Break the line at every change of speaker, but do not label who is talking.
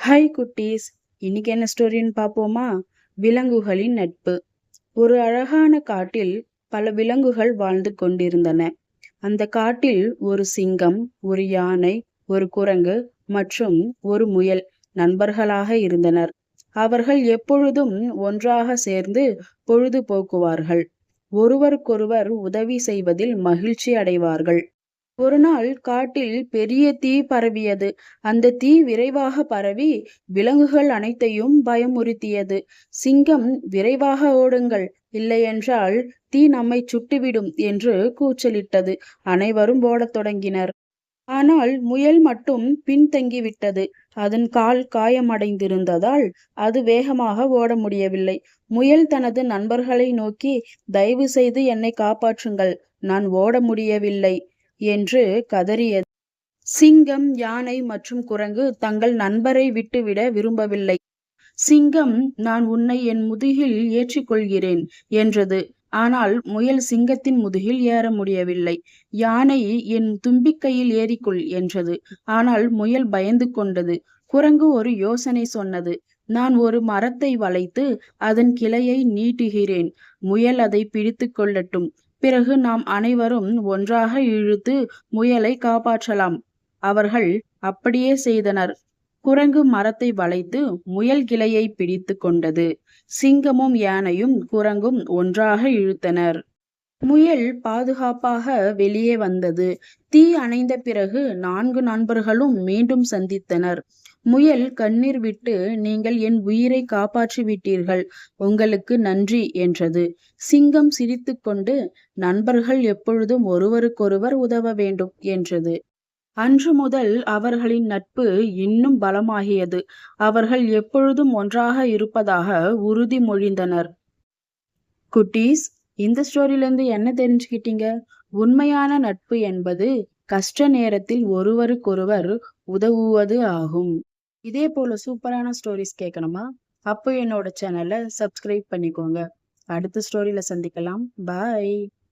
Hi குட்டீஸ், இன்னைக்கு என்ன ஸ்டோரின்னு பார்ப்போமா? விலங்குகளின் நட்பு. ஒரு அழகான காட்டில் பல விலங்குகள் வாழ்ந்து கொண்டிருந்தன. அந்த காட்டில் ஒரு சிங்கம், ஒரு யானை, ஒரு குரங்கு மற்றும் ஒரு முயல் நண்பர்களாக இருந்தனர். அவர்கள் எப்பொழுதும் ஒன்றாக சேர்ந்து பொழுது போக்குவார்கள். ஒருவருக்கொருவர் உதவி செய்வதில் மகிழ்ச்சி அடைவார்கள். ஒரு நாள் காட்டில் பெரிய தீ பரவியது. அந்த தீ விரைவாக பரவி விலங்குகள் அனைத்தையும் பயமுறுத்தியது. சிங்கம், விரைவாக ஓடுங்கள், இல்லையென்றால் தீ நம்மை சுட்டுவிடும் என்று கூச்சலிட்டது. அனைவரும் ஓடத் தொடங்கினர். ஆனால் முயல் மட்டும் பின்தங்கிவிட்டது. அதன் கால் காயமடைந்திருந்ததால் அது வேகமாக ஓட முடியவில்லை. முயல் தனது நண்பர்களை நோக்கி, தயவு செய்து என்னை காப்பாற்றுங்கள், நான் ஓட முடியவில்லை என்று கதறியது. சிங்கம், யானை மற்றும் குரங்கு தங்கள் நண்பரை விட்டுவிட விரும்பவில்லை. சிங்கம், நான் உன்னை என் முதுகில் ஏற்றிக்கொள்கிறேன் என்றது. ஆனால் முயல் சிங்கத்தின் முதுகில் ஏற முடியவில்லை. யானை, என் தும்பிக்கையில் ஏறிக்கொள் என்றது. ஆனால் முயல் பயந்து கொண்டது. குரங்கு ஒரு யோசனை சொன்னது. நான் ஒரு மரத்தை வளைத்து அதன் கிளையை நீட்டுகிறேன். முயல் அதை பிடித்து கொள்ளட்டும். பிறகு நாம் அனைவரும் ஒன்றாக இழுத்து முயலை காப்பாற்றலாம். அவர்கள் அப்படியே செய்தனர். குரங்கு மரத்தை வளைத்து முயல் கிளையை பிடித்து கொண்டது. சிங்கமும் யானையும் குரங்கும் ஒன்றாக இழுத்தனர். முயல் பாதுகாப்பாக வெளியே வந்தது. தீ அணைந்த பிறகு 4 நண்பர்களும் மீண்டும் சந்தித்தனர். முயல் கண்ணீர் விட்டு, நீங்கள் என் உயிரை காப்பாற்றி விட்டீர்கள், உங்களுக்கு நன்றி என்றது. சிங்கம் சிரித்துக்கொண்டு, நண்பர்கள் எப்பொழுதும் ஒருவருக்கொருவர் உதவ வேண்டும் என்றது. அன்று முதல் அவர்களின் நட்பு இன்னும் பலமாகியது. அவர்கள் எப்பொழுதும் ஒன்றாக இருப்பதாக உறுதிமொழிந்தனர். குட்டீஸ், இந்த ஸ்டோரியிலேருந்து என்ன தெரிஞ்சுக்கிட்டீங்க? உண்மையான நட்பு என்பது கஷ்ட நேரத்தில் ஒருவருக்கொருவர் உதவுவது ஆகும். இதே போல சூப்பரான ஸ்டோரிஸ் கேட்கணுமா? அப்போ என்னோட சேனலை சப்ஸ்கிரைப் பண்ணிக்கோங்க. அடுத்த ஸ்டோரியில சந்திக்கலாம். பாய்.